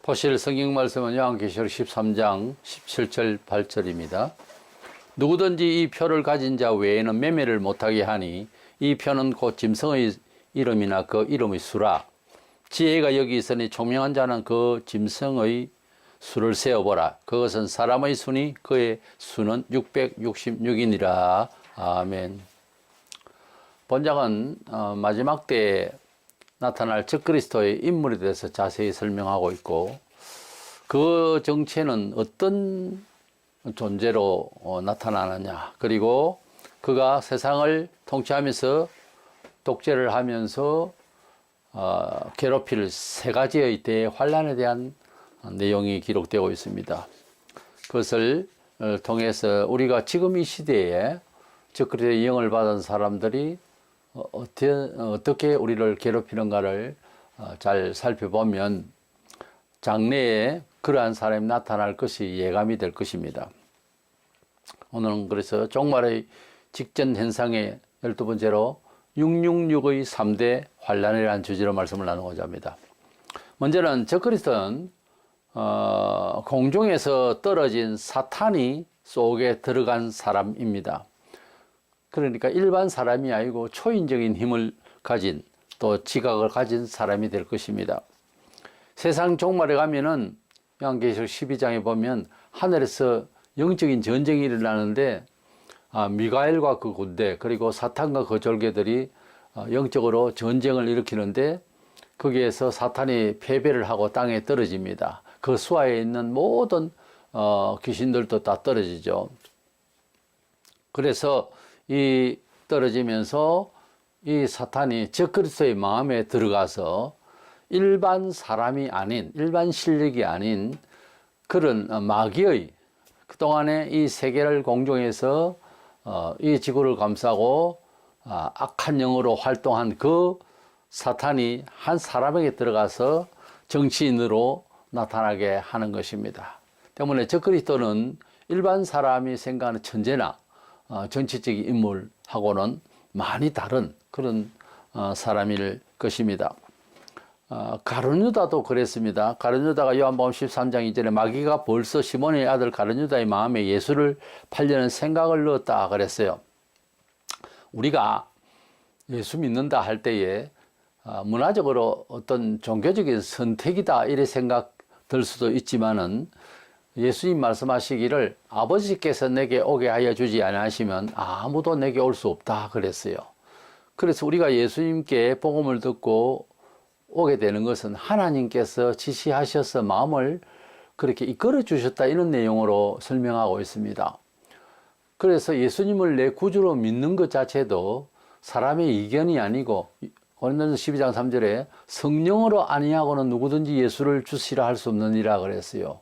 보실 성경 말씀은 요한계시록 13장 17절 8절입니다. 누구든지 이 표를 가진 자 외에는 매매를 못하게 하니 이 표는 곧 짐승의 이름이나 그 이름의 수라. 지혜가 여기 있으니 총명한 자는 그 짐승의 수를 세어보라. 그것은 사람의 수니 그의 수는 666이니라. 아멘. 본장은 마지막 때에 나타날 적그리스도의 인물에 대해서 자세히 설명하고 있고, 그 정체는 어떤 존재로 나타나느냐, 그리고 그가 세상을 통치하면서 독재를 하면서 괴롭힐 세 가지의 대환란에 대한 내용이 기록되고 있습니다. 그것을 통해서 우리가 지금 이 시대에 적그리스도의 영을 받은 사람들이 어떻게 우리를 괴롭히는가를 잘 살펴보면 장래에 그러한 사람이 나타날 것이 예감이 될 것입니다. 오늘은 그래서 종말의 직전 현상의 12번째로 666의 3대 환란이라는 주제로 말씀을 나누고자 합니다. 먼저는 적그리스도는 공중에서 떨어진 사탄이 속에 들어간 사람입니다. 그러니까 일반 사람이 아니고 초인적인 힘을 가진, 또 지각을 가진 사람이 될 것입니다. 세상 종말에 가면은 요한계시록 12장에 보면 하늘에서 영적인 전쟁이 일어나는데 미가엘과 그 군대, 그리고 사탄과 그 졸개들이 영적으로 전쟁을 일으키는데 거기에서 사탄이 패배를 하고 땅에 떨어집니다. 그 수하에 있는 모든 귀신들도 다 떨어지죠. 그래서 이 떨어지면서 이 사탄이 적그리스도의 마음에 들어가서 일반 사람이 아닌, 일반 실력이 아닌 그런 마귀의, 그동안에 이 세계를 공중에서 이 지구를 감싸고 악한 영으로 활동한 그 사탄이 한 사람에게 들어가서 정치인으로 나타나게 하는 것입니다. 때문에 적그리스도는 일반 사람이 생각하는 천재나 정치적인 인물하고는 많이 다른 그런 사람일 것입니다. 가룟유다도 그랬습니다. 가룟유다가 요한복음 13장 이전에 마귀가 벌써 시몬의 아들 가룟유다의 마음에 예수를 팔려는 생각을 넣었다 그랬어요. 우리가 예수 믿는다 할 때에 문화적으로 어떤 종교적인 선택이다 이래 생각 들 수도 있지만은, 예수님 말씀하시기를 아버지께서 내게 오게 하여 주지 않으시면 아무도 내게 올 수 없다 그랬어요. 그래서 우리가 예수님께 복음을 듣고 오게 되는 것은 하나님께서 지시하셔서 마음을 그렇게 이끌어 주셨다, 이런 내용으로 설명하고 있습니다. 그래서 예수님을 내 구주로 믿는 것 자체도 사람의 의견이 아니고, 고린도전서 12장 3절에 성령으로 아니하고는 누구든지 예수를 주시라 할 수 없느니라 그랬어요.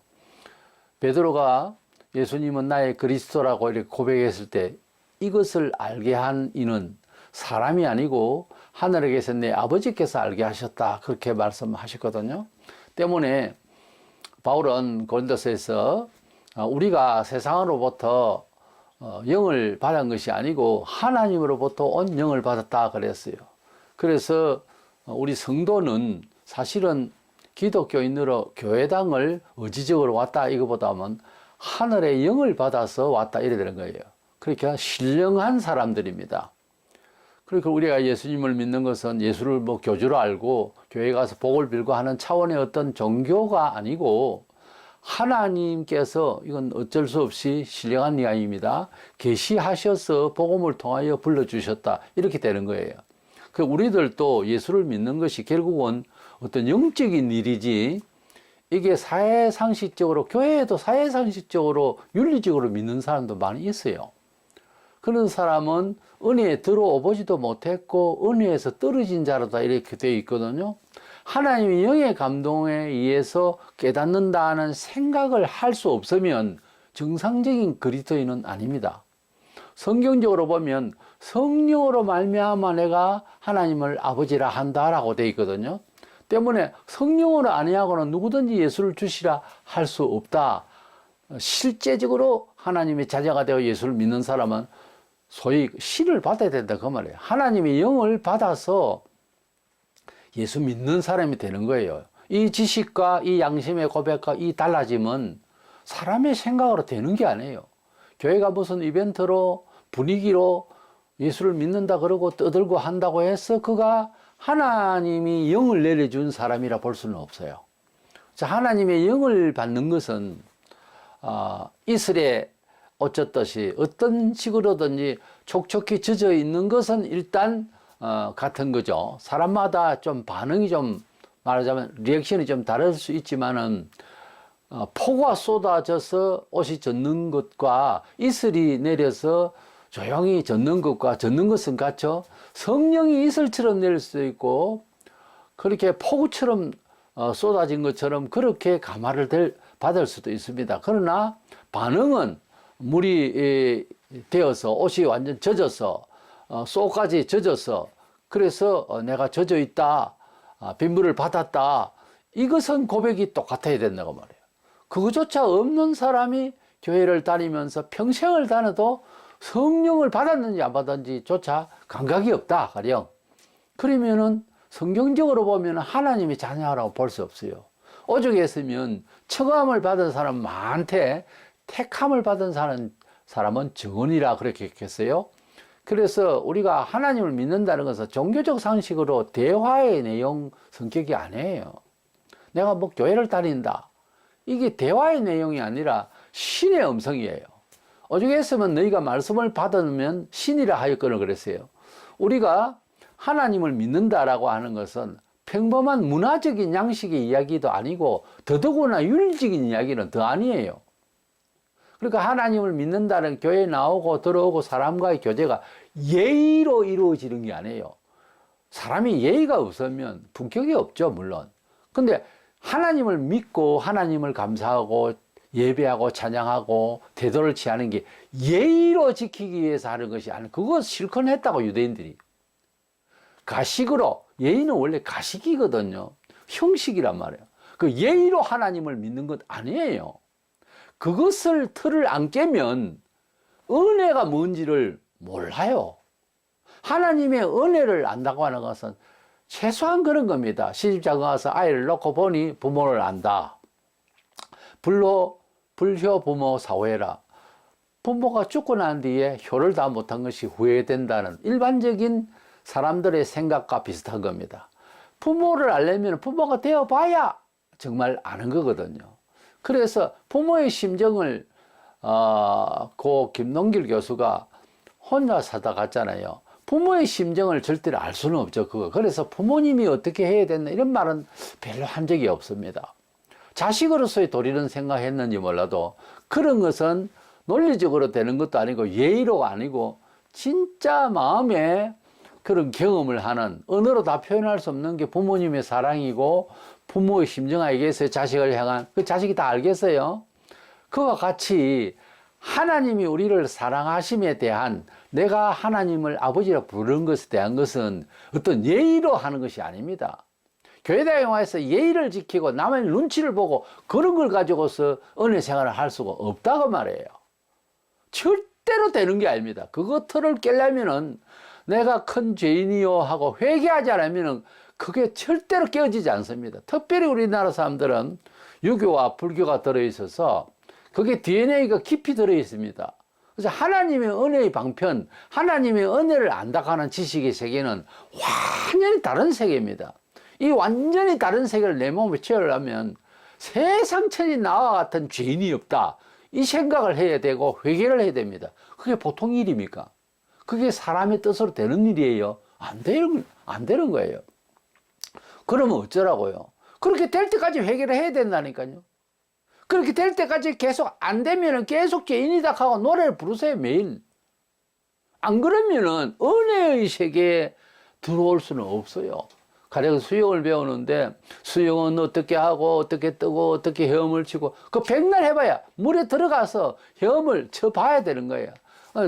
베드로가 예수님은 나의 그리스도라고 이렇게 고백했을 때 이것을 알게 한 이는 사람이 아니고 하늘에 계신 내 아버지께서 알게 하셨다, 그렇게 말씀하셨거든요. 때문에 바울은 고린도서에서 우리가 세상으로부터 영을 받은 것이 아니고 하나님으로부터 온 영을 받았다 그랬어요. 그래서 우리 성도는 사실은 기독교인으로 교회당을 의지적으로 왔다 이거보다는 하늘의 영을 받아서 왔다 이래 되는 거예요. 그러니까 신령한 사람들입니다. 그러니까 우리가 예수님을 믿는 것은 예수를 뭐 교주로 알고 교회 가서 복을 빌고 하는 차원의 어떤 종교가 아니고, 하나님께서, 이건 어쩔 수 없이 신령한 이야기입니다, 계시하셔서 복음을 통하여 불러주셨다, 이렇게 되는 거예요. 그 우리들도 예수를 믿는 것이 결국은 어떤 영적인 일이지, 이게 사회상식적으로, 교회에도 사회상식적으로 윤리적으로 믿는 사람도 많이 있어요. 그런 사람은 은혜에 들어오보지도 못했고 은혜에서 떨어진 자로다 이렇게 되어 있거든요. 하나님의 영의 감동에 의해서 깨닫는다는 생각을 할 수 없으면 정상적인 그리스도인은 아닙니다. 성경적으로 보면 성령으로 말미암아 내가 하나님을 아버지라 한다라고 되어 있거든요. 때문에 성령으로 아니하고는 누구든지 예수를 주시라 할 수 없다. 실제적으로 하나님의 자녀가 되어 예수를 믿는 사람은 소위 신을 받아야 된다 그 말이에요. 하나님의 영을 받아서 예수 믿는 사람이 되는 거예요. 이 지식과 이 양심의 고백과 이 달라짐은 사람의 생각으로 되는 게 아니에요. 교회가 무슨 이벤트로 분위기로 예수를 믿는다 그러고 떠들고 한다고 해서 그가 하나님이 영을 내려준 사람이라 볼 수는 없어요. 자, 하나님의 영을 받는 것은 이슬에 어쩌듯이 어떤 식으로든지 촉촉히 젖어 있는 것은 일단 같은 거죠. 사람마다 좀 반응이 좀 말하자면 리액션이 좀 다를 수 있지만은 폭우가 쏟아져서 옷이 젖는 것과 이슬이 내려서 조용히 젖는 것과 젖는 것은 같죠. 성령이 이슬처럼 내릴 수도 있고 그렇게 폭우처럼 쏟아진 것처럼 그렇게 감화를 받을 수도 있습니다. 그러나 반응은 물이 되어서 옷이 완전 젖어서 쏙까지 젖어서 그래서 내가 젖어 있다, 빗물을 받았다, 이것은 고백이 똑같아야 된다고 말해요. 그거조차 없는 사람이 교회를 다니면서 평생을 다녀도 성령을 받았는지 안 받았는지 조차 감각이 없다 가령 그러면은 성경적으로 보면 하나님의 자녀라고 볼 수 없어요. 오죽 했으면 청함을 받은 사람 많대 택함을 받은 사람은 정언이라 그렇게 했겠어요. 그래서 우리가 하나님을 믿는다는 것은 종교적 상식으로 대화의 내용 성격이 아니에요. 내가 뭐 교회를 다닌다, 이게 대화의 내용이 아니라 신의 음성이에요. 오죽 했으면 너희가 말씀을 받으면 신이라 하였거늘 그랬어요. 우리가 하나님을 믿는다라고 하는 것은 평범한 문화적인 양식의 이야기도 아니고 더더구나 윤리적인 이야기는 더 아니에요. 그러니까 하나님을 믿는다는 교회에 나오고 들어오고 사람과의 교제가 예의로 이루어지는 게 아니에요. 사람이 예의가 없으면 품격이 없죠, 물론. 근데 하나님을 믿고 하나님을 감사하고 예배하고 찬양하고 태도를 취하는 게 예의로 지키기 위해서 하는 것이 아니고 그거 실컷 했다고 유대인들이. 가식으로, 예의는 원래 가식이거든요. 형식이란 말이에요. 그 예의로 하나님을 믿는 것 아니에요. 그것을 틀을 안 깨면 은혜가 뭔지를 몰라요. 하나님의 은혜를 안다고 하는 것은 최소한 그런 겁니다. 시집장 가서 아이를 놓고 보니 부모를 안다. 불효 부모 사후해라. 부모가 죽고 난 뒤에 효를 다 못한 것이 후회된다는 일반적인 사람들의 생각과 비슷한 겁니다. 부모를 알려면 부모가 되어봐야 정말 아는 거거든요. 그래서 부모의 심정을 고 김동길 교수가 혼자 살다 갔잖아요. 부모의 심정을 절대로 알 수는 없죠. 그래서 부모님이 어떻게 해야 되나 이런 말은 별로 한 적이 없습니다. 자식으로서의 도리는 생각했는지 몰라도 그런 것은 논리적으로 되는 것도 아니고 예의로 아니고 진짜 마음에 그런 경험을 하는, 언어로 다 표현할 수 없는 게 부모님의 사랑이고 부모의 심정 알겠어요? 자식을 향한. 그 자식이 다 알겠어요? 그와 같이 하나님이 우리를 사랑하심에 대한, 내가 하나님을 아버지라 부르는 것에 대한 것은 어떤 예의로 하는 것이 아닙니다. 교회당에 와서 예의를 지키고 남의 눈치를 보고 그런 걸 가지고서 은혜 생활을 할 수가 없다고 말해요. 절대로 되는 게 아닙니다. 그거 틀을 깨려면은 내가 큰 죄인이요 하고 회개하지 않으면은 그게 절대로 깨어지지 않습니다. 특별히 우리나라 사람들은 유교와 불교가 들어있어서 그게 DNA가 깊이 들어있습니다. 그래서 하나님의 은혜의 방편, 하나님의 은혜를 안다고 하는 지식의 세계는 완전히 다른 세계입니다. 이 완전히 다른 세계를 내 몸에 채우려면 세상 천지 나와 같은 죄인이 없다, 이 생각을 해야 되고 회개를 해야 됩니다. 그게 보통 일입니까? 그게 사람의 뜻으로 되는 일이에요? 안 되는 거예요. 그러면 어쩌라고요? 그렇게 될 때까지 회개를 해야 된다니까요. 그렇게 될 때까지 계속 안 되면은 계속 죄인이다 하고 노래를 부르세요, 매일. 안 그러면은 은혜의 세계에 들어올 수는 없어요. 가령 수영을 배우는데 수영은 어떻게 하고 어떻게 뜨고 어떻게 헤엄을 치고 그 백날 해봐야 물에 들어가서 헤엄을 쳐봐야 되는 거예요.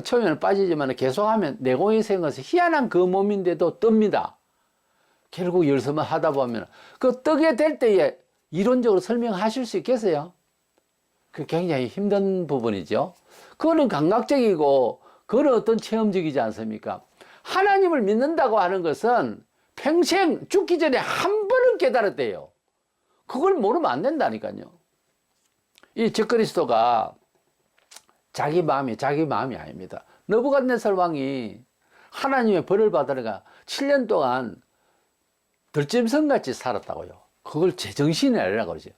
처음에는 빠지지만 계속하면 내공이 생겨서 희한한 그 몸인데도 뜹니다. 결국 열심히 하다 보면 그 뜨게 될 때에 이론적으로 설명하실 수 있겠어요? 그 굉장히 힘든 부분이죠. 그거는 감각적이고 그거는 어떤 체험적이지 않습니까? 하나님을 믿는다고 하는 것은 평생 죽기 전에 한 번은 깨달았대요. 그걸 모르면 안 된다니까요. 이 적그리스도가 자기 마음이 아닙니다. 느부갓네살 왕이 하나님의 벌을 받으려가 7년 동안 들짐승같이 살았다고요. 그걸 제정신이 아니라고 그러죠.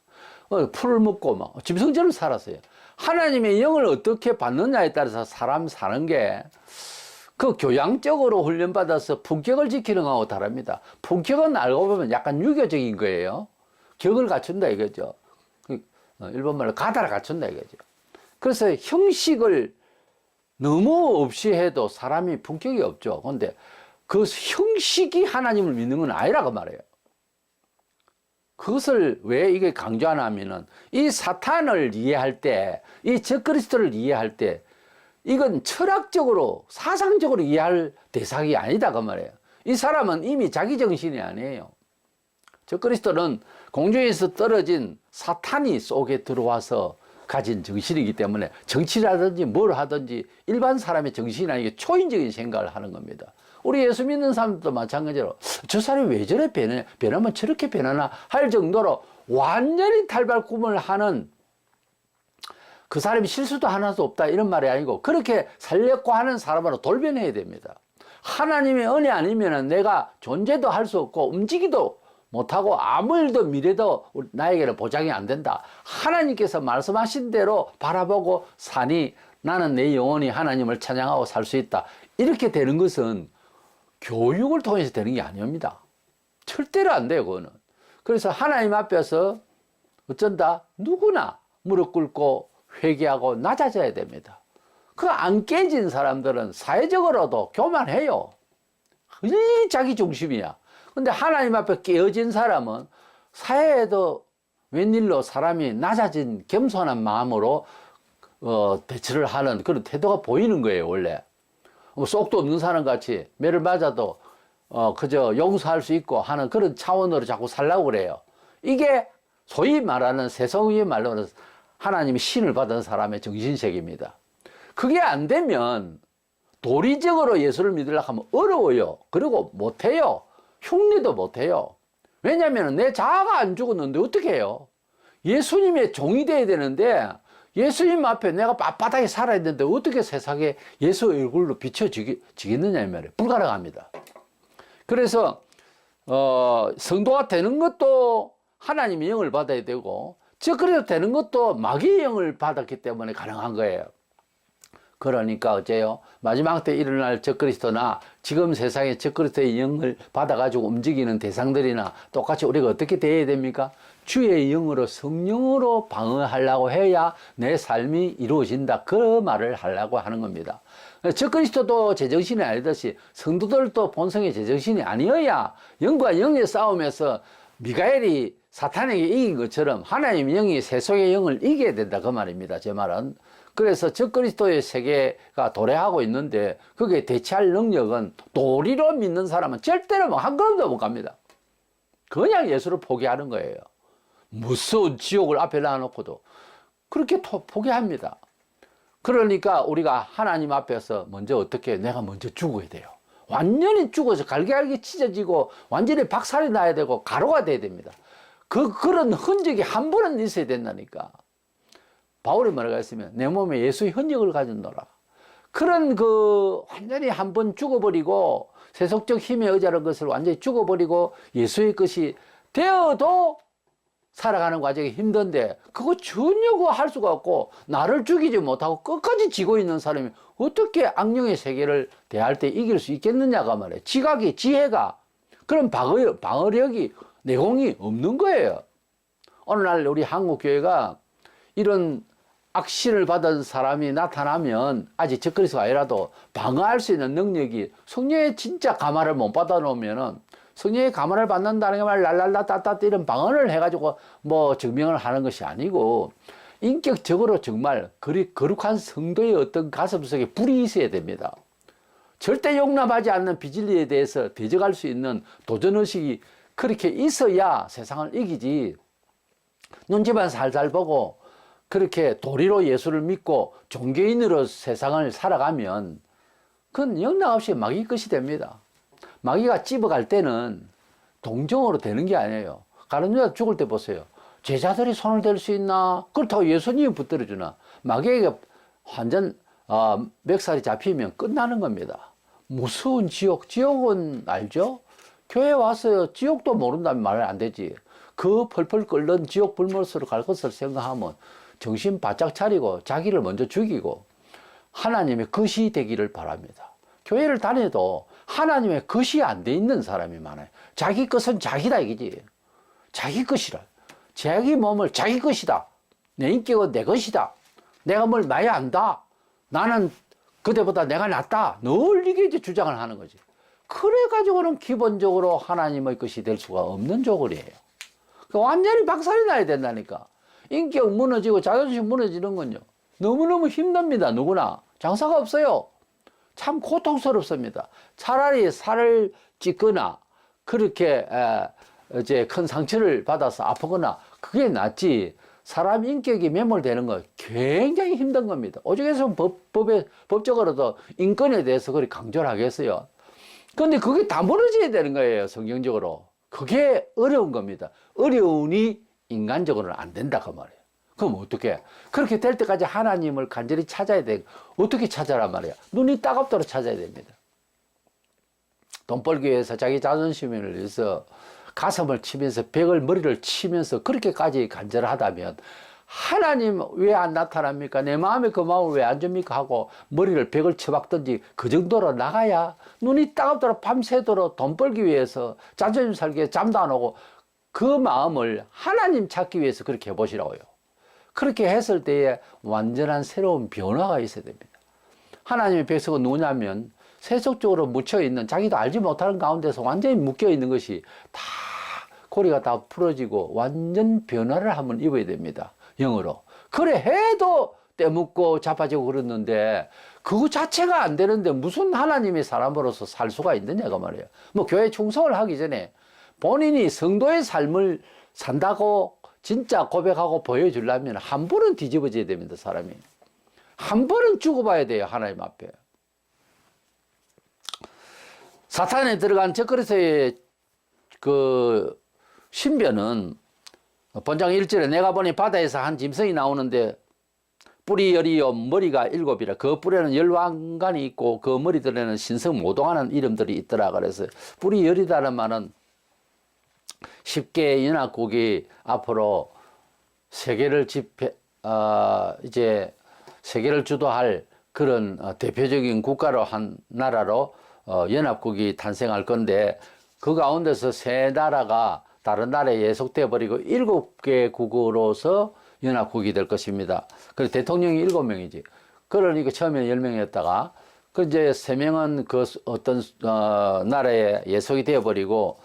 풀을 먹고 막 짐승처럼 살았어요. 하나님의 영을 어떻게 받느냐에 따라서 사람 사는 게 그 교양적으로 훈련받아서 품격을 지키는 거하고 다릅니다. 품격은 알고 보면 약간 유교적인 거예요. 격을 갖춘다 이거죠. 일본말로 가다를 갖춘다 이거죠. 그래서 형식을 너무 없이 해도 사람이 품격이 없죠. 그런데 그 형식이 하나님을 믿는 건 아니라고 말해요. 그것을 왜 이게 강조하냐면은 이 사탄을 이해할 때, 이 적그리스도를 이해할 때 이건 철학적으로 사상적으로 이해할 대상이 아니다 그 말이에요. 이 사람은 이미 자기 정신이 아니에요. 적그리스도는 공중에서 떨어진 사탄이 속에 들어와서 가진 정신이기 때문에 정치라든지 뭘 하든지 일반 사람의 정신이 아니고 초인적인 생각을 하는 겁니다. 우리 예수 믿는 사람들도 마찬가지로 저 사람이 왜 저래 변하면 저렇게 변하나 할 정도로 완전히 탈바꿈을 하는, 그 사람이 실수도 하나도 없다 이런 말이 아니고 그렇게 살려고 하는 사람으로 돌변해야 됩니다. 하나님의 은혜 아니면 내가 존재도 할 수 없고 움직이도 못하고 아무 일도 미래도 나에게는 보장이 안 된다. 하나님께서 말씀하신 대로 바라보고 사니 나는 내 영혼이 하나님을 찬양하고 살 수 있다. 이렇게 되는 것은 교육을 통해서 되는 게 아닙니다. 절대로 안 돼요, 그거는. 그래서 하나님 앞에서 어쩐다? 누구나 무릎 꿇고 회개하고 낮아져야 됩니다. 그 안 깨진 사람들은 사회적으로도 교만해요. 이 자기 중심이야. 근데 하나님 앞에 깨어진 사람은 사회에도 웬일로 사람이 낮아진 겸손한 마음으로 대처를 하는 그런 태도가 보이는 거예요, 원래. 쏙도 없는 사람 같이 매를 맞아도 그저 용서할 수 있고 하는 그런 차원으로 자꾸 살라고 그래요. 이게 소위 말하는 세속의 말로는 하나님이 신을 받은 사람의 정신세계입니다. 그게 안 되면 도리적으로 예수를 믿으려고 하면 어려워요. 그리고 못해요. 흉내도 못해요. 왜냐하면 내 자아가 안 죽었는데 어떻게 해요? 예수님의 종이 돼야 되는데 예수님 앞에 내가 빳빳하게 살아야 되는데 어떻게 세상에 예수 얼굴로 비춰지겠느냐 이 말이에요. 불가능합니다. 그래서 성도가 되는 것도 하나님의 영을 받아야 되고 적그리스도 되는 것도 마귀의 영을 받았기 때문에 가능한 거예요. 그러니까 어째요? 마지막 때 일어날 적그리스도나 지금 세상에 적그리스도의 영을 받아가지고 움직이는 대상들이나 똑같이 우리가 어떻게 돼야 됩니까? 주의 영으로 성령으로 방어하려고 해야 내 삶이 이루어진다. 그 말을 하려고 하는 겁니다. 적그리스도도 제정신이 아니듯이 성도들도 본성의 제정신이 아니어야 영과 영의 싸움에서 미가엘이 사탄에게 이긴 것처럼 하나님의 영이 세속의 영을 이겨야 된다 그 말입니다. 제 말은. 그래서 적그리스도의 세계가 도래하고 있는데 그게 대체할 능력은 도리로 믿는 사람은 절대로 한 걸음도 못 갑니다. 그냥 예수를 포기하는 거예요. 무서운 지옥을 앞에 놔놓고도 그렇게 포기합니다. 그러니까 우리가 하나님 앞에서 먼저 어떻게 내가 먼저 죽어야 돼요. 완전히 죽어서 갈기갈기 찢어지고 완전히 박살이 나야 되고 가루가 돼야 됩니다. 그런 흔적이 한 번은 있어야 된다니까. 바울이 뭐라고 했으면 내 몸에 예수의 흔적을 가졌노라. 그런 완전히 한 번 죽어버리고 세속적 힘에 의지하는 것을 완전히 죽어버리고 예수의 것이 되어도 살아가는 과정이 힘든데 그거 전혀 할 수가 없고 나를 죽이지 못하고 끝까지 지고 있는 사람이 어떻게 악령의 세계를 대할 때 이길 수 있겠느냐가 말이에요. 지각이, 지혜가, 그런 방어력이, 내공이 없는 거예요. 오늘날 우리 한국교회가 이런 악신을 받은 사람이 나타나면 아직 적그리스도가 아니라도 방어할 수 있는 능력이 성령의 진짜 감화를 못 받아 놓으면은 성령의 감화를 받는다는 게 말 랄랄라 따따 이런 방언을 해가지고 뭐 증명을 하는 것이 아니고 인격적으로 정말 거룩한 성도의 어떤 가슴 속에 불이 있어야 됩니다. 절대 용납하지 않는 비진리에 대해서 대적할 수 있는 도전의식이 그렇게 있어야 세상을 이기지. 눈치만 살살 보고 그렇게 도리로 예수를 믿고 종교인으로 세상을 살아가면 그건 영락없이 마귀 것이 됩니다. 마귀가 찝어갈 때는 동정으로 되는 게 아니에요. 가룟유다 죽을 때 보세요. 제자들이 손을 댈 수 있나? 그렇다고 예수님이 붙들어주나? 마귀에게 완전 멱살이 잡히면 끝나는 겁니다. 무서운 지옥. 지옥은 알죠? 교회 와서 지옥도 모른다면 말은 안 되지. 그 펄펄 끓는 지옥 불못으로 갈 것을 생각하면 정신 바짝 차리고 자기를 먼저 죽이고 하나님의 것이 되기를 바랍니다. 교회를 다녀도 하나님의 것이 안 돼 있는 사람이 많아요. 자기 것은 자기다 이거지. 자기 것이라. 자기 몸을 자기 것이다. 내 인격은 내 것이다. 내가 뭘 많이 안다. 나는 그대보다 내가 낫다. 늘 이게 이제 주장을 하는 거지. 그래가지고는 기본적으로 하나님의 것이 될 수가 없는 조건이에요. 완전히 박살이 나야 된다니까. 인격 무너지고 자존심 무너지는 건요. 너무너무 힘듭니다. 누구나. 장사가 없어요. 참 고통스럽습니다. 차라리 살을 찢거나 그렇게 이제 큰 상처를 받아서 아프거나 그게 낫지. 사람 인격이 매몰되는 거 굉장히 힘든 겁니다. 오죽해서 법적으로도 인권에 대해서 그렇게 강조를 하겠어요. 근데 그게 다 무너져야 되는 거예요. 성경적으로. 그게 어려운 겁니다. 어려우니 인간적으로는 안 된다 그 말이에요. 그럼 어떻게? 그렇게 될 때까지 하나님을 간절히 찾아야 돼. 어떻게 찾아란 말이야? 눈이 따갑도록 찾아야 됩니다. 돈 벌기 위해서 자기 자존심을 위해서 가슴을 치면서 벽을 머리를 치면서 그렇게까지 간절하다면 하나님 왜 안 나타납니까? 내 마음에 그 마음을 왜 안 줍니까? 하고 머리를 벽을 쳐박든지 그 정도로 나가야 눈이 따갑도록 밤새도록 돈 벌기 위해서 자존심 살기 위해서 잠도 안 오고 그 마음을 하나님 찾기 위해서 그렇게 해보시라고요. 그렇게 했을 때에 완전한 새로운 변화가 있어야 됩니다. 하나님의 백성은 누구냐면 세속적으로 묻혀있는 자기도 알지 못하는 가운데서 완전히 묶여있는 것이 다 고리가 다 풀어지고 완전 변화를 한번 입어야 됩니다. 영으로. 그래 해도 때묻고 자빠지고 그랬는데 그거 자체가 안 되는데 무슨 하나님의 사람으로서 살 수가 있느냐가 말이에요. 뭐 교회 충성을 하기 전에 본인이 성도의 삶을 산다고 진짜 고백하고 보여주려면 한 번은 뒤집어져야 됩니다. 사람이. 한 번은 죽어봐야 돼요. 하나님 앞에. 사탄에 들어간 적그리스도의 그 신변은 본장 1절에 내가 보니 바다에서 한 짐승이 나오는데 뿔이 열이요 머리가 7이라 그 뿔에는 열왕관이 있고 그 머리들에는 신성 모동하는 이름들이 있더라. 그래서 뿔이 열이다는 말은 쉽게 연합국이 앞으로 세계를 이제 세계를 주도할 그런 대표적인 국가로 한 나라로 연합국이 탄생할 건데 그 가운데서 세 나라가 다른 나라에 예속되어 버리고 7개 국으로서 연합국이 될 것입니다. 그래서 대통령이 7명이지. 그러니까 처음에 10명이었다가 그 이제 3명은 그 어떤 나라에 예속이 되어 버리고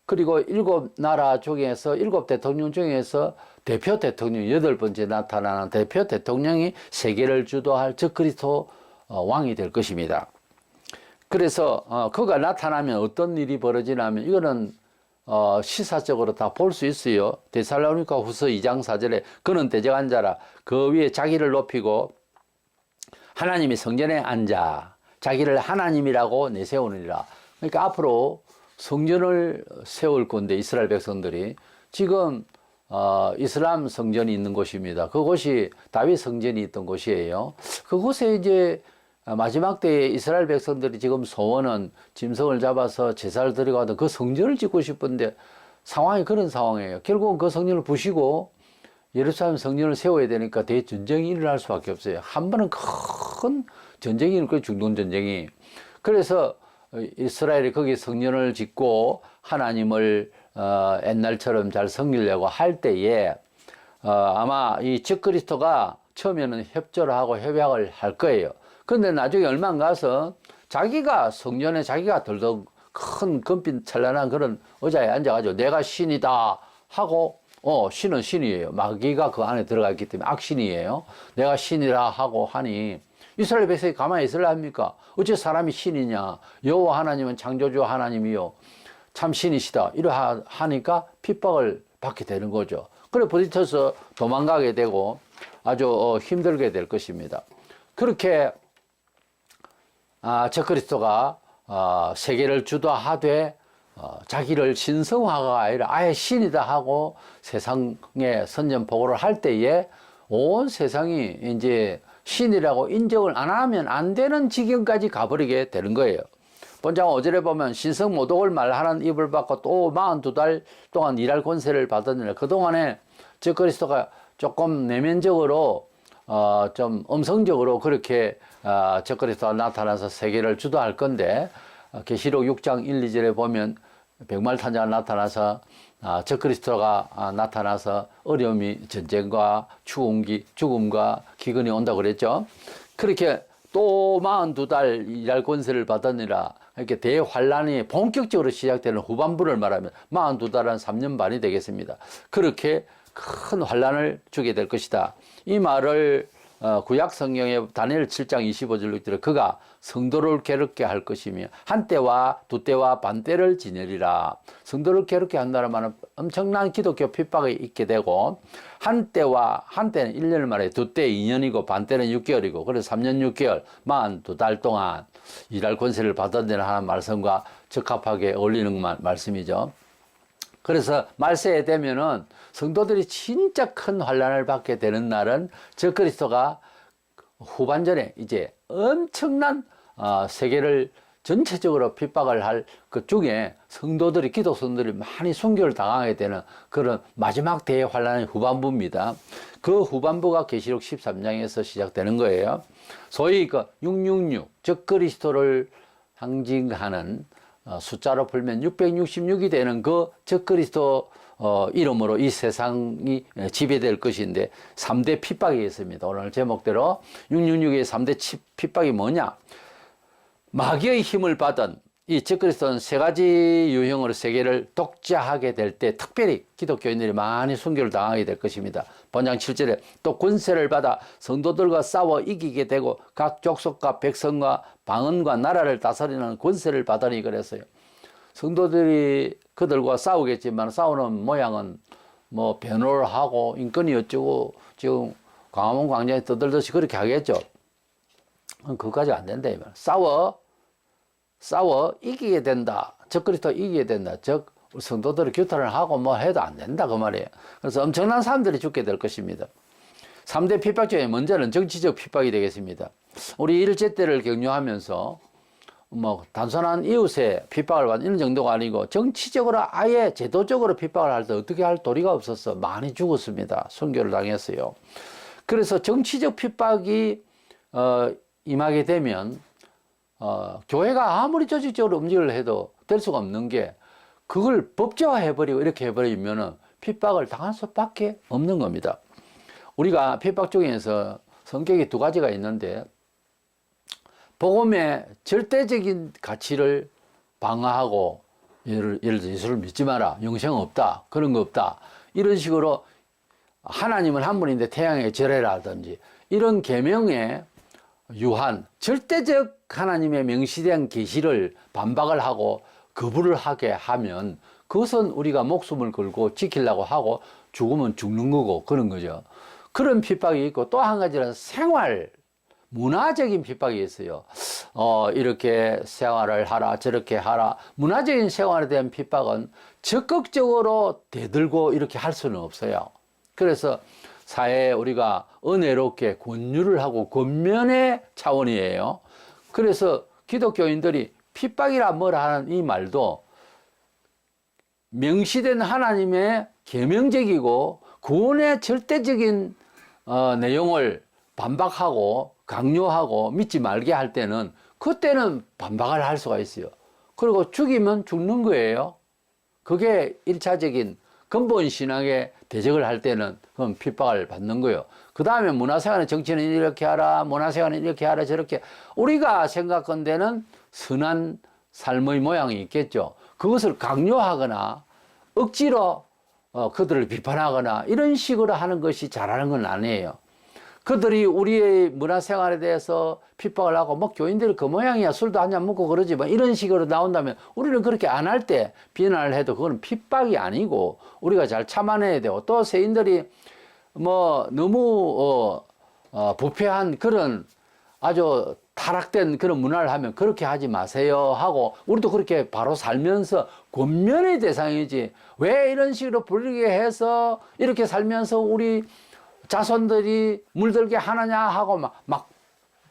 그리고 7나라 중에서 7대통령 중에서 대표 대통령 8번째 나타나는 대표 대통령이 세계를 주도할 적그리스도 왕이 될 것입니다. 그래서 그가 나타나면 어떤 일이 벌어지냐면 이거는 시사적으로 다 볼 수 있어요. 데살로니가 후서 2장 4절에 그는 대적한 자라 그 위에 자기를 높이고 하나님의 성전에 앉아 자기를 하나님이라고 내세우느니라. 그러니까 앞으로 성전을 세울 건데 이스라엘 백성들이 지금 이슬람 성전이 있는 곳입니다. 그곳이 다윗 성전이 있던 곳이에요. 그곳에 이제 마지막 때에 이스라엘 백성들이 지금 소원은 짐승을 잡아서 제사를 드리고 하던 그 성전을 짓고 싶은데 상황이 그런 상황이에요. 결국은 그 성전을 부시고 예루살렘 성전을 세워야 되니까 대전쟁이 일어날 수밖에 없어요. 한 번은 큰 전쟁이 일어날 거예요. 중동 전쟁이. 그래서 이스라엘이 거기 성전을 짓고 하나님을 옛날처럼 잘 섬기려고 할 때에 아마 이 적그리스도가 처음에는 협조를 하고 협약을 할 거예요. 그런데 나중에 얼마 안 가서 자기가 성전에 자기가 들던 큰 금빛 찬란한 그런 의자에 앉아가지고 내가 신이다 하고 신은 신이에요. 마귀가 그 안에 들어가 있기 때문에 악신이에요. 내가 신이라 하고 하니 이스라엘 백성이 가만히 있으려 합니까? 어째 사람이 신이냐? 여호와 하나님은 창조주 하나님이요 참 신이시다. 이러하니까 핍박을 받게 되는 거죠. 그래 부딪혀서 도망가게 되고 아주 힘들게 될 것입니다. 그렇게 적그리스도가 세계를 주도하되 자기를 신성화가 아니라 아예 신이다 하고 세상에 선전포고를 할 때에 온 세상이 이제 신이라고 인정을 안 하면 안 되는 지경까지 가버리게 되는 거예요. 본장 5절에 보면 신성모독을 말하는 입을 받고 또 42달 동안 일할 권세를 받았느라 그동안에 적그리스도가 조금 내면적으로 좀 음성적으로 그렇게 적그리스도가 나타나서 세계를 주도할 건데 계시록 6장 1, 2절에 보면 백말탄자가 나타나서 적그리스도가 나타나서 어려움이 전쟁과 죽음과 기근이 온다고 그랬죠. 그렇게 또 42달 일할 권세를 받았느라 이렇게 대환란이 본격적으로 시작되는 후반부를 말하면 42달은 3년 반이 되겠습니다. 그렇게 큰 환란을 주게 될 것이다. 이 말을 구약 성경의 다니엘 7장 25절로 있더라. 그가 성도를 괴롭게 할 것이며 한때와 두때와 반때를 지내리라. 성도를 괴롭게 한다는 말은 엄청난 기독교 핍박이 있게 되고 한때는 1년을 말해 두때 2년이고 반때는 6개월이고 그래서 3년 6개월 42달 동안 일할 권세를 받았다는 하는 말씀과 적합하게 어울리는 말씀이죠. 그래서 말세에 되면은 성도들이 진짜 큰 환란을 받게 되는 날은 적그리스도가 후반전에 이제 엄청난 세계를 전체적으로 핍박을 할 그 중에 기독 성도들이 많이 순교를 당하게 되는 그런 마지막 대환란의 후반부입니다. 그 후반부가 계시록 13장에서 시작되는 거예요. 소위 그 666 적그리스도를 상징하는 숫자로 풀면 666이 되는 그 적그리스도 이름으로 이 세상이 지배될 것인데 3대 핍박이 있습니다. 오늘 제목대로 666의 3대 핍박이 뭐냐? 마귀의 힘을 받은 이 적그리스도는 세 가지 유형으로 세계를 독재하게 될 때 특별히 기독교인들이 많이 순교를 당하게 될 것입니다. 본장 7절에 또 권세를 받아 성도들과 싸워 이기게 되고 각 족속과 백성과 방언과 나라를 다스리는 권세를 받으니 그랬어요. 성도들이 그들과 싸우겠지만 싸우는 모양은 뭐 변호를 하고 인권이 어쩌고 지금 광화문 광장에 떠들듯이 그렇게 하겠죠. 그거까지 안 된다. 싸워 이기게 된다. 적그리스도 이기게 된다. 성도들을 규탄을 하고 뭐 해도 안 된다 그 말이에요. 그래서 엄청난 사람들이 죽게 될 것입니다. 3대 핍박 중에 먼저는 정치적 핍박이 되겠습니다. 우리 일제 때를 격려하면서 뭐 단순한 이웃의 핍박을 받는 이런 정도가 아니고 정치적으로 아예 제도적으로 핍박을 할 때 어떻게 할 도리가 없어서 많이 죽었습니다. 순교를 당했어요. 그래서 정치적 핍박이 임하게 되면 교회가 아무리 조직적으로 움직임을 해도 될 수가 없는 게 그걸 법제화해버리고 이렇게 해버리면은 핍박을 당할 수밖에 없는 겁니다. 우리가 핍박 중에서 성격이 두 가지가 있는데 복음의 절대적인 가치를 방어하고 예를 들어 예수를 믿지 마라, 영생 없다, 그런 거 없다 이런 식으로 하나님은 한 분인데 태양에 절해라든지 이런 계명에 유한 절대적 하나님의 명시된 계시를 반박을 하고 거부를 하게 하면 그것은 우리가 목숨을 걸고 지키려고 하고 죽으면 죽는 거고 그런 거죠. 그런 핍박이 있고 또 한 가지는 문화적인 핍박이 있어요. 이렇게 생활을 하라 저렇게 하라. 문화적인 생활에 대한 핍박은 적극적으로 대들고 이렇게 할 수는 없어요. 그래서 사회에 우리가 은혜롭게 권유를 하고 권면의 차원이에요. 그래서 기독교인들이 핍박이라 뭐라 하는 이 말도 명시된 하나님의 계명적이고 구원의 절대적인 내용을 반박하고 강요하고 믿지 말게 할 때는 그때는 반박을 할 수가 있어요. 그리고 죽이면 죽는 거예요. 그게 1차적인 근본 신앙에 대적을 할 때는 그건 핍박을 받는 거예요. 그 다음에 문화생활은 정치는 이렇게 하라, 문화생활은 이렇게 하라, 저렇게 우리가 생각한데는 선한 삶의 모양이 있겠죠. 그것을 강요하거나 억지로 그들을 비판하거나 이런 식으로 하는 것이 잘하는 건 아니에요. 그들이 우리의 문화생활에 대해서 핍박을 하고 뭐 교인들이 그 모양이야 술도 한잔 먹고 그러지 뭐 이런 식으로 나온다면 우리는 그렇게 안 할 때 비난을 해도 그건 핍박이 아니고 우리가 잘 참아내야 되고 또 세인들이 뭐 너무 부패한 그런 아주 타락된 그런 문화를 하면 그렇게 하지 마세요 하고 우리도 그렇게 바로 살면서 권면의 대상이지 왜 이런 식으로 불리게 해서 이렇게 살면서 우리 자손들이 물들게 하느냐 하고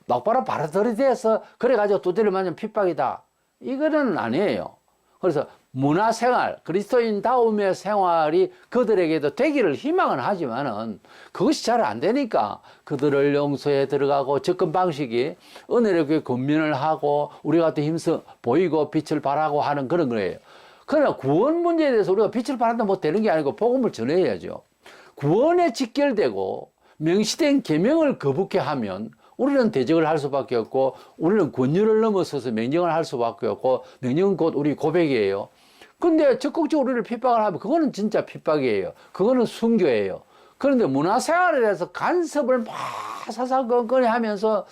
막바로 받아들이돼서 그래가지고 두드려 맞으면 핍박이다. 이거는 아니에요. 그래서 문화생활, 그리스도인다움의 생활이 그들에게도 되기를 희망은 하지만은 그것이 잘 안 되니까 그들을 용서에 들어가고 접근 방식이 은혜롭게 권면을 하고 우리가 또 힘써 보이고 빛을 발하고 하는 그런 거예요. 그러나 구원 문제에 대해서 우리가 빛을 발한다 못 되는 게 아니고 복음을 전해야죠. 구원에 직결되고 명시된 계명을 거부케 하면 우리는 대적을 할 수밖에 없고 우리는 권유를 넘어서서 명령을 할 수밖에 없고 명령은 곧 우리 고백이에요. 근데 적극적으로 우리를 핍박을 하면 그거는 진짜 핍박이에요. 그거는 순교예요. 그런데 문화생활에 대해서 간섭을 막 사사건건히 하면서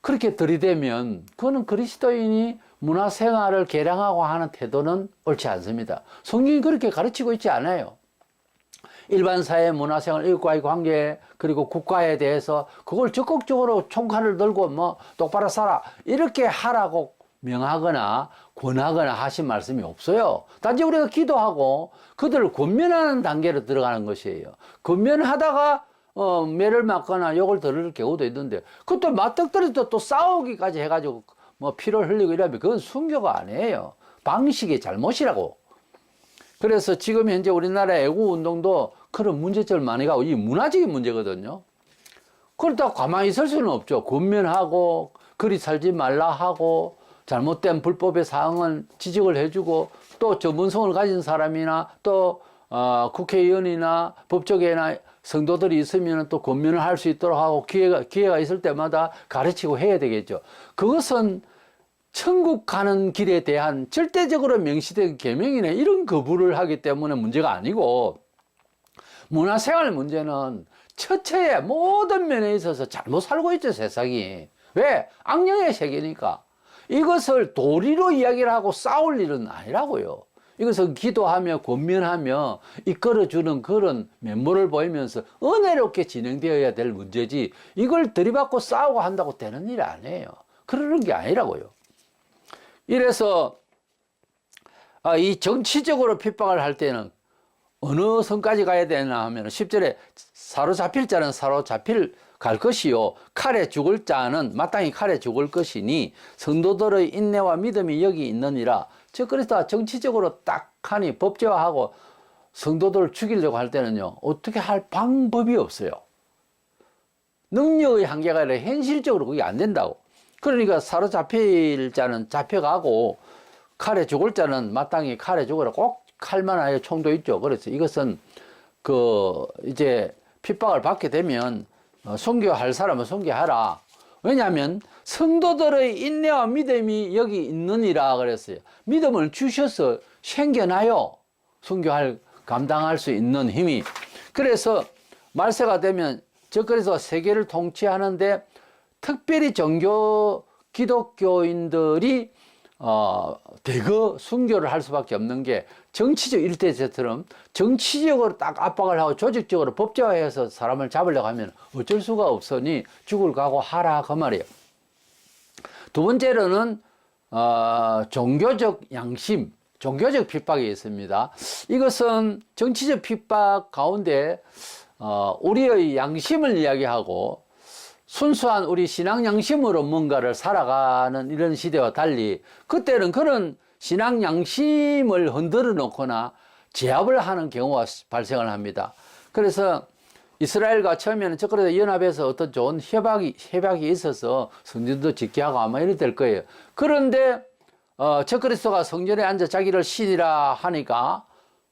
그렇게 들이대면 그거는 그리스도인이 문화생활을 개량하고 하는 태도는 옳지 않습니다. 성경이 그렇게 가르치고 있지 않아요. 일반 사회 문화생활, 이웃과의 관계, 그리고 국가에 대해서 그걸 적극적으로 총칼을 들고 뭐 똑바로 살아 이렇게 하라고 명하거나 권하거나 하신 말씀이 없어요. 단지 우리가 기도하고 그들을 권면하는 단계로 들어가는 것이에요. 권면하다가 매를 맞거나 욕을 들을 경우도 있는데 그것도 맞닥뜨려서 또 싸우기까지 해가지고 뭐 피를 흘리고 이러면 그건 순교가 아니에요. 방식이 잘못이라고. 그래서 지금 현재 우리나라 애국 운동도 그런 문제점을 많이 가고 이 문화적인 문제거든요. 그렇다고 가만히 있을 수는 없죠. 권면하고 그리 살지 말라 하고 잘못된 불법의 사항은 지적을 해주고 또 전문성을 가진 사람이나 또 국회의원이나 법조계나 성도들이 있으면 또 권면을 할 수 있도록 하고 기회가 있을 때마다 가르치고 해야 되겠죠. 그것은 천국 가는 길에 대한 절대적으로 명시된 계명이네 이런 거부를 하기 때문에 문제가 아니고 문화생활 문제는 처처에 모든 면에 있어서 잘못 살고 있죠 세상이. 왜? 악령의 세계니까. 이것을 도리로 이야기를 하고 싸울 일은 아니라고요. 이것은 기도하며 권면하며 이끌어주는 그런 면모를 보이면서 은혜롭게 진행되어야 될 문제지 이걸 들이받고 싸우고 한다고 되는 일이 아니에요. 그러는 게 아니라고요. 이래서 이 정치적으로 핍박을 할 때는 어느 선까지 가야 되나 하면 10절에 사로잡힐 자는 사로잡힐 갈 것이요 칼에 죽을 자는 마땅히 칼에 죽을 것이니 성도들의 인내와 믿음이 여기 있느니라. 즉 그래서 정치적으로 딱하니 법제화하고 성도들을 죽이려고 할 때는요 어떻게 할 방법이 없어요. 능력의 한계가 아니라 현실적으로 그게 안 된다고. 그러니까 사로잡힐 자는 잡혀가고 칼에 죽을 자는 마땅히 칼에 죽으라. 꼭 칼만 아예 총도 있죠. 그래서 이것은 이제 핍박을 받게 되면 선교할 사람은 선교하라. 왜냐하면 성도들의 인내와 믿음이 여기 있느니라 그랬어요. 믿음을 주셔서 생겨나요. 선교할 감당할 수 있는 힘이. 그래서 말세가 되면 그래서 세계를 통치하는데 특별히 기독교인들이 대거 순교를 할 수밖에 없는 게 정치적 일대처럼 정치적으로 딱 압박을 하고 조직적으로 법제화해서 사람을 잡으려고 하면 어쩔 수가 없으니 죽을 각오 하라 그 말이에요. 두 번째로는 종교적 양심, 종교적 핍박이 있습니다. 이것은 정치적 핍박 가운데 우리의 양심을 이야기하고 순수한 우리 신앙 양심으로 뭔가를 살아가는 이런 시대와 달리 그때는 그런 신앙 양심을 흔들어 놓거나 제압을 하는 경우가 발생을 합니다. 그래서 이스라엘과 처음에는 적그리스도 연합에서 어떤 좋은 협약이 있어서 성전도 짓게 하고 아마 이래 될 거예요. 그런데 적그리스도가 성전에 앉아 자기를 신이라 하니까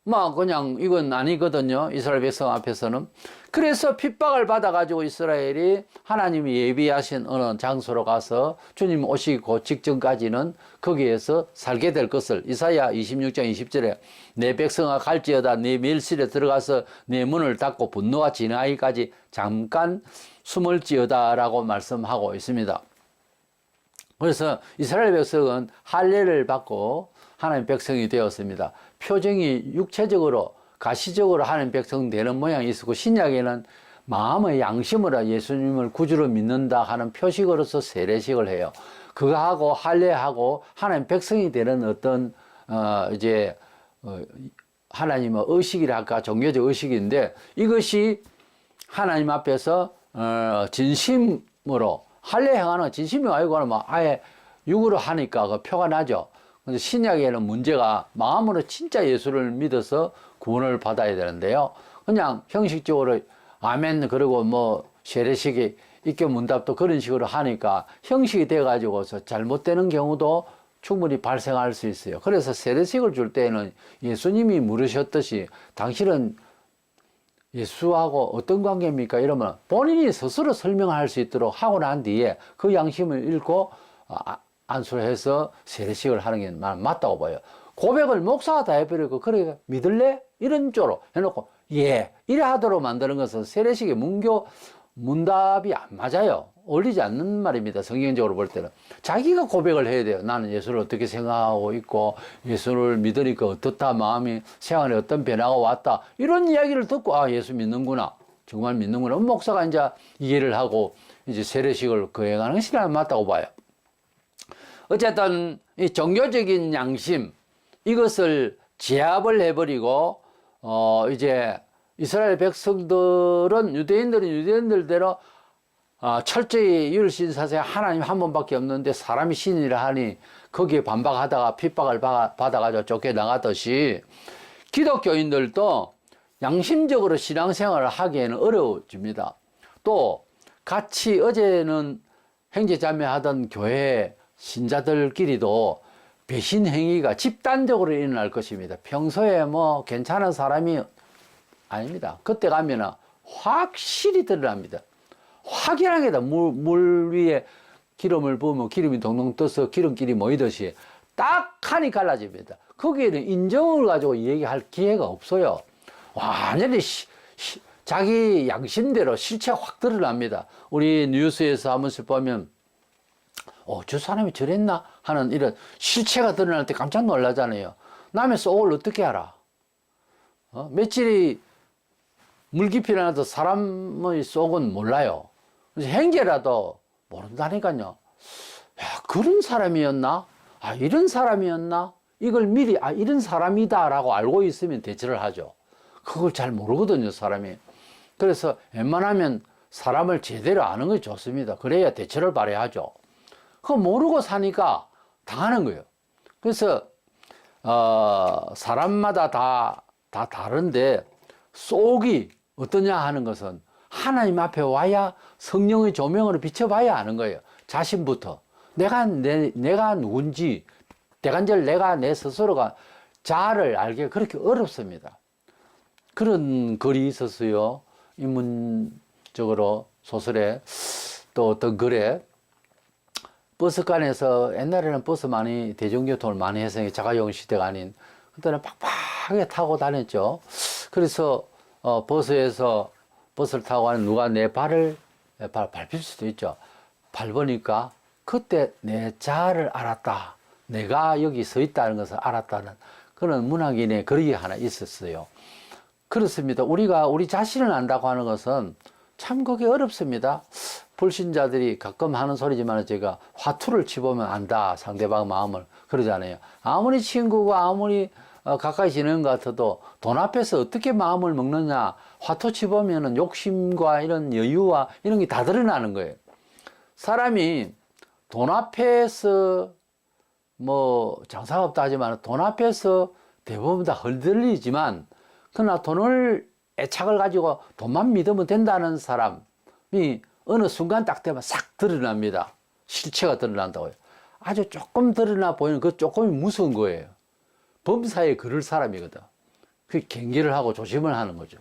막 그냥 이건 아니거든요. 이스라엘 백성 앞에서는. 그래서 핍박을 받아가지고 이스라엘이 하나님이 예비하신 어느 장소로 가서 주님 오시고 직전까지는 거기에서 살게 될 것을 이사야 26장 20절에 내 백성아 갈지어다 내 멸실에 들어가서 내 문을 닫고 분노가 지나기까지 잠깐 숨을지어다라고 말씀하고 있습니다. 그래서 이스라엘 백성은 할례를 받고 하나님 백성이 되었습니다. 표정이 육체적으로 가시적으로 하나님 백성 되는 모양이 있었고 신약에는 마음의 양심으로 예수님을 구주로 믿는다 하는 표식으로서 세례식을 해요. 그거 하고 할례하고 하나님 백성이 되는 어떤 하나님의 의식이라 할까 종교적 의식인데 이것이 하나님 앞에서 진심으로 할례 행하는 진심이 아니고 뭐 아예 육으로 하니까 그 표가 나죠. 근데 신약에는 문제가 마음으로 진짜 예수를 믿어서 구원을 받아야 되는데요. 그냥 형식적으로 아멘 그러고 뭐 세례식이 입교 문답도 그런 식으로 하니까 형식이 돼 가지고서 잘못되는 경우도 충분히 발생할 수 있어요. 그래서 세례식을 줄 때는 예수님이 물으셨듯이 당신은 예수하고 어떤 관계입니까? 이러면 본인이 스스로 설명할 수 있도록 하고 난 뒤에 그 양심을 읽고 안수를 해서 세례식을 하는 게 맞다고 봐요. 고백을 목사가 다 해버리고 그래 믿을래? 이런 쪽으로 해놓고 예 이래 하도록 만드는 것은 세례식의 문답이 안 맞아요. 어울리지 않는 말입니다. 성경적으로 볼 때는 자기가 고백을 해야 돼요. 나는 예수를 어떻게 생각하고 있고 예수를 믿으니까 어떻다 마음이 생활에 어떤 변화가 왔다 이런 이야기를 듣고 아 예수 믿는구나 정말 믿는구나 목사가 이제 이해를 하고 이제 세례식을 거행하는 것이 맞다고 봐요. 어쨌든 이 종교적인 양심 이것을 제압을 해버리고 이제 이스라엘 백성들은 유대인들은 유대인들대로 철저히 율신사세 하나님 한 분밖에 없는데 사람이 신이라 하니 거기에 반박하다가 핍박을 받아가지고 쫓겨나가듯이 기독교인들도 양심적으로 신앙생활을 하기에는 어려워집니다. 또 같이 어제는 형제자매 하던 교회 신자들끼리도 배신 행위가 집단적으로 일어날 것입니다. 평소에 뭐 괜찮은 사람이 아닙니다. 그때 가면은 확실히 드러납니다. 확연하게 다 물 위에 기름을 부으면 기름이 동동 떠서 기름끼리 모이듯이 딱 하니 갈라집니다. 거기에는 인정을 가지고 얘기할 기회가 없어요. 완전히 자기 양심대로 실체가 확 드러납니다. 우리 뉴스에서 한 번씩 보면 저 사람이 저랬나 하는 이런 실체가 드러날 때 깜짝 놀라잖아요. 남의 속을 어떻게 알아? 며칠이 물 깊이 나도 사람의 속은 몰라요. 그래서 행계라도 모른다니까요. 야, 그런 사람이었나? 이런 사람이었나? 이걸 미리 이런 사람이다라고 알고 있으면 대처를 하죠. 그걸 잘 모르거든요, 사람이. 그래서 웬만하면 사람을 제대로 아는 것이 좋습니다. 그래야 대처를 발휘하죠. 그거 모르고 사니까 당하는 거예요. 그래서 사람마다 다 다른데 속이 어떠냐 하는 것은 하나님 앞에 와야 성령의 조명으로 비춰봐야 하는 거예요. 자신부터 내가 누군지 대간절 내가 내 스스로가 자아를 알기가 그렇게 어렵습니다. 그런 글이 있었어요. 인문적으로 소설에 또 어떤 글에 버스간에서 옛날에는 버스 많이 대중교통을 많이 해서 자가용 시대가 아닌 그때는 빡빡하게 타고 다녔죠. 그래서 버스에서 버스를 타고 가는 누가 내 발을 밟힐 수도 있죠. 밟으니까 그때 내 자아를 알았다. 내가 여기 서 있다는 것을 알았다는 그런 문학인의 글이 하나 있었어요. 그렇습니다. 우리가 우리 자신을 안다고 하는 것은 참 그게 어렵습니다. 불신자들이 가끔 하는 소리지만 제가 화투를 치보면 안다. 상대방 마음을 그러잖아요. 아무리 친구가 아무리 가까이 지내는 것 같아도 돈 앞에서 어떻게 마음을 먹느냐. 화투 치보면은 욕심과 이런 여유와 이런 게 다 드러나는 거예요. 사람이 돈 앞에서 뭐 장사가 없다 하지만 돈 앞에서 대부분 다 흔들리지만 그러나 돈을 애착을 가지고 돈만 믿으면 된다는 사람이 어느 순간 딱 되면 싹 드러납니다. 실체가 드러난다고요. 아주 조금 드러나 보이는 그 조금이 무서운 거예요. 범사에 그럴 사람이거든. 그 경계를 하고 조심을 하는 거죠.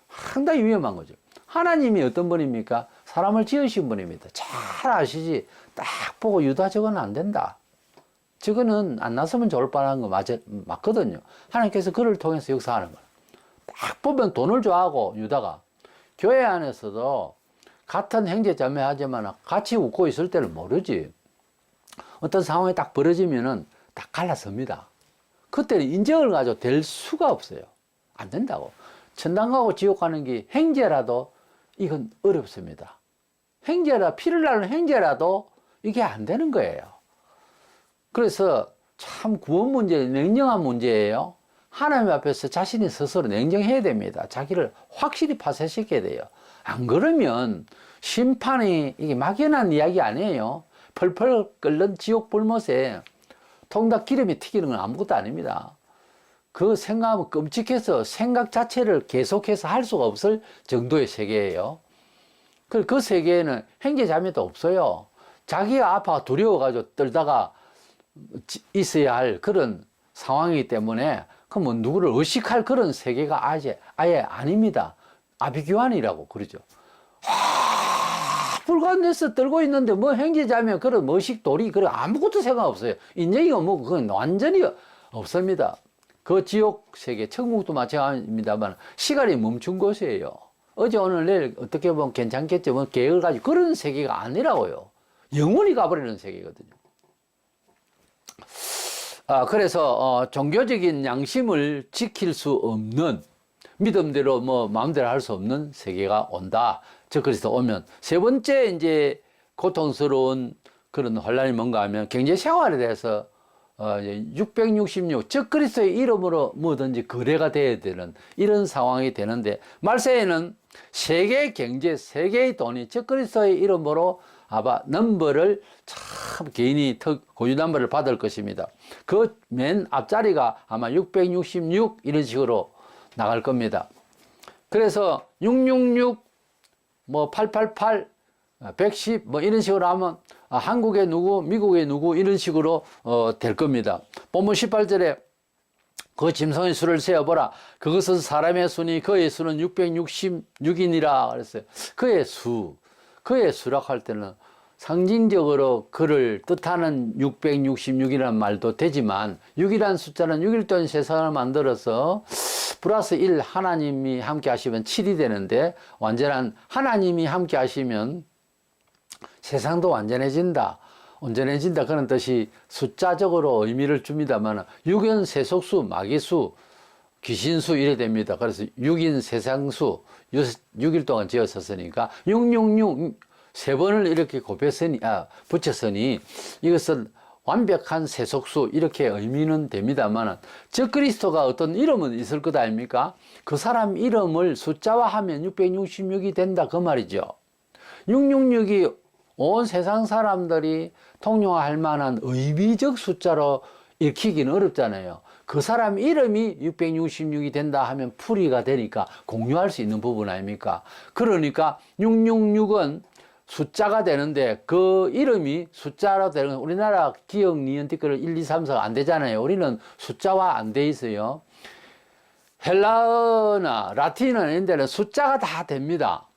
상당히 위험한 거죠. 하나님이 어떤 분입니까? 사람을 지으신 분입니다. 잘 아시지. 딱 보고 유다 저거는 안 된다. 저거는 안 났으면 좋을 뻔한 거 맞거든요. 하나님께서 그를 통해서 역사하는 거예요. 딱 보면 돈을 좋아하고 유다가 교회 안에서도 같은 형제 자매 하지만 같이 웃고 있을 때는 모르지. 어떤 상황이 딱 벌어지면은 딱 갈라섭니다. 그때는 인정을 가지고 될 수가 없어요. 안 된다고. 천당 가고 지옥 가는 게 형제라도 이건 어렵습니다. 형제라, 피를 나는 형제라도 이게 안 되는 거예요. 그래서 참 구원 문제, 냉정한 문제예요. 하나님 앞에서 자신이 스스로 냉정해야 됩니다. 자기를 확실히 파쇄시켜야 돼요. 안 그러면 심판이 이게 막연한 이야기 아니에요. 펄펄 끓는 지옥 불못에 통닭 기름이 튀기는 건 아무것도 아닙니다. 그 생각하면 끔찍해서 생각 자체를 계속해서 할 수가 없을 정도의 세계예요. 그 세계에는 형제 자매도 없어요. 자기가 아파 두려워가지고 떨다가 있어야 할 그런 상황이기 때문에 뭐 누구를 의식할 그런 세계가 아예 아닙니다. 아비규환이라고 그러죠. 불관에서 떨고 있는데 뭐 형제자매 그런 머식 도리 그런 아무것도 생각 없어요. 인정이가 뭐 그건 완전히 없습니다. 그 지옥 세계, 천국도 마찬가지입니다만 시간이 멈춘 곳이에요. 어제 오늘 내일 어떻게 보면 괜찮겠죠. 뭐 계획을 가지고 그런 세계가 아니라고요. 영원히 가버리는 세계거든요. 그래서 종교적인 양심을 지킬 수 없는 믿음대로 뭐 마음대로 할 수 없는 세계가 온다. 적그리스도 오면 세 번째 이제 고통스러운 그런 혼란이 뭔가 하면 경제 생활에 대해서 666 적그리스도의 이름으로 뭐든지 거래가 돼야 되는 이런 상황이 되는데 말세에는 세계 경제, 세계의 돈이 적그리스도의 이름으로 아마 넘버를 참 개인이 고유 넘버를 받을 것입니다. 그 맨 앞자리가 아마 666 이런 식으로 나갈 겁니다. 그래서 666 뭐 888 110 뭐 이런 식으로 하면 한국의 누구 미국의 누구 이런 식으로 될 겁니다. 본문 18절에 그 짐승의 수를 세어보라. 그것은 사람의 수니 그의 수는 666이니라 그랬어요. 그의 수라고 할 때는 상징적으로 그를 뜻하는 666이라는 말도 되지만 6이라는 숫자는 6일 동안 세상을 만들어서 플러스 1 하나님이 함께 하시면 7이 되는데 완전한 하나님이 함께 하시면 세상도 완전해진다. 온전해진다 그런 뜻이 숫자적으로 의미를 줍니다만 6은 세속수, 마귀수, 귀신수 이래 됩니다. 그래서 6인 세상수 6일 동안 지었었으니까 666 세 번을 이렇게 붙였으니 이것은 완벽한 세속수 이렇게 의미는 됩니다만 적그리스도가 어떤 이름은 있을 것 아닙니까? 그 사람 이름을 숫자화하면 666이 된다 그 말이죠. 666이 온 세상 사람들이 통용할 만한 의미적 숫자로 읽히기는 어렵잖아요. 그 사람 이름이 666이 된다 하면 풀이가 되니까 공유할 수 있는 부분 아닙니까? 그러니까 666은 숫자가 되는데 그 이름이 숫자로 되는 우리나라 기억, 니은, 티끌 1, 2, 3, 4가 안 되잖아요. 우리는 숫자화 안 돼 있어요. 헬라어나 라틴어 이런 데는 숫자가 다 됩니다.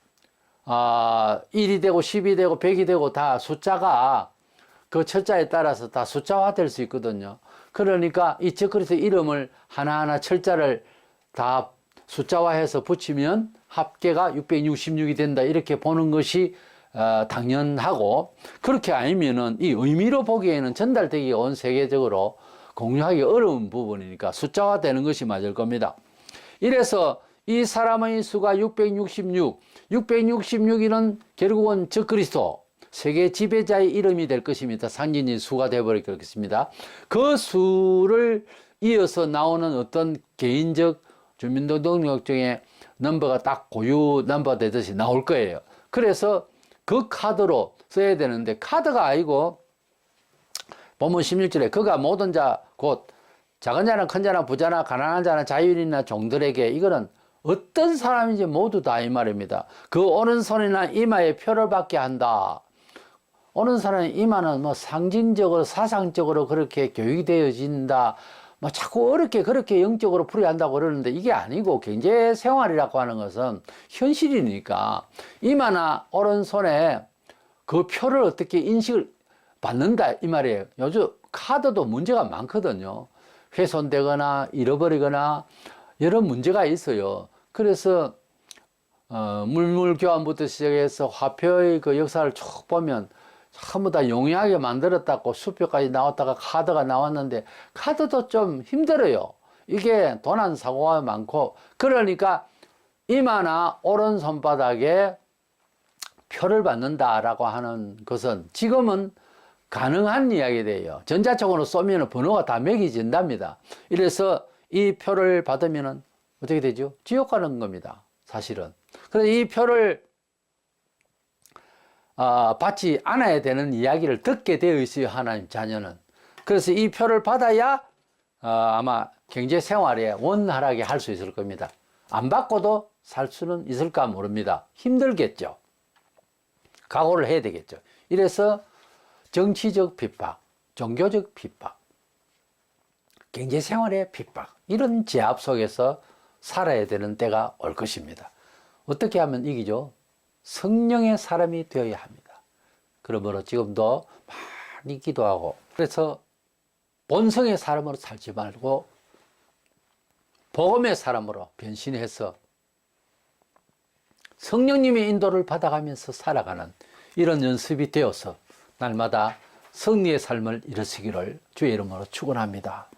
1이 되고 10이 되고 100이 되고 다 숫자가 그 철자에 따라서 다 숫자화 될 수 있거든요. 그러니까 이 적그리스도 이름을 하나하나 철자를 다 숫자화해서 붙이면 합계가 666이 된다 이렇게 보는 것이 당연하고 그렇게 아니면은 이 의미로 보기에는 전달되기가 온 세계적으로 공유하기 어려운 부분이니까 숫자화 되는 것이 맞을 겁니다. 이래서 이 사람의 수가 666이는 결국은 적그리스도 세계 지배자의 이름이 될 것입니다. 상징인 수가 되어버리겠습니다. 그 수를 이어서 나오는 어떤 개인적 주민등록증의 넘버가 딱 고유 넘버 되듯이 나올 거예요. 그래서 그 카드로 써야 되는데 카드가 아니고 본문 16절에 그가 모든 자 곧 작은 자나 큰 자나 부자나 가난한 자나 자유인이나 종들에게 이거는 어떤 사람인지 모두 다 이 말입니다. 그 오른손이나 이마에 표를 받게 한다. 오는 사람의 이마는 뭐 상징적으로 사상적으로 그렇게 교육이 되어진다. 뭐 자꾸 어렵게 그렇게 영적으로 풀어야 한다고 그러는데 이게 아니고 경제 생활이라고 하는 것은 현실이니까 이마나 오른손에 그 표를 어떻게 인식을 받는다 이 말이에요. 요즘 카드도 문제가 많거든요. 훼손되거나 잃어버리거나 여러 문제가 있어요. 그래서 물물 교환부터 시작해서 화폐의 그 역사를 쭉 보면 전부 다 용이하게 만들었다고 수표까지 나왔다가 카드가 나왔는데 카드도 좀 힘들어요. 이게 도난 사고가 많고 그러니까 이마나 오른 손바닥에 표를 받는다라고 하는 것은 지금은 가능한 이야기돼요. 전자책으로 쏘면 번호가 다 매겨진답니다. 이래서 이 표를 받으면 어떻게 되죠? 지옥 가는 겁니다. 사실은. 그래서 이 표를 받지 않아야 되는 이야기를 듣게 되어 있어요. 하나님 자녀는. 그래서 이 표를 받아야 아마 경제 생활에 원활하게 할 수 있을 겁니다. 안 받고도 살 수는 있을까 모릅니다. 힘들겠죠. 각오를 해야 되겠죠. 이래서 정치적 핍박, 종교적 핍박, 경제 생활의 핍박 이런 제압 속에서 살아야 되는 때가 올 것입니다. 어떻게 하면 이기죠? 성령의 사람이 되어야 합니다. 그러므로 지금도 많이 기도하고 그래서 본성의 사람으로 살지 말고 복음의 사람으로 변신해서 성령님의 인도를 받아가면서 살아가는 이런 연습이 되어서 날마다 승리의 삶을 이루시기를 주의 이름으로 축원합니다.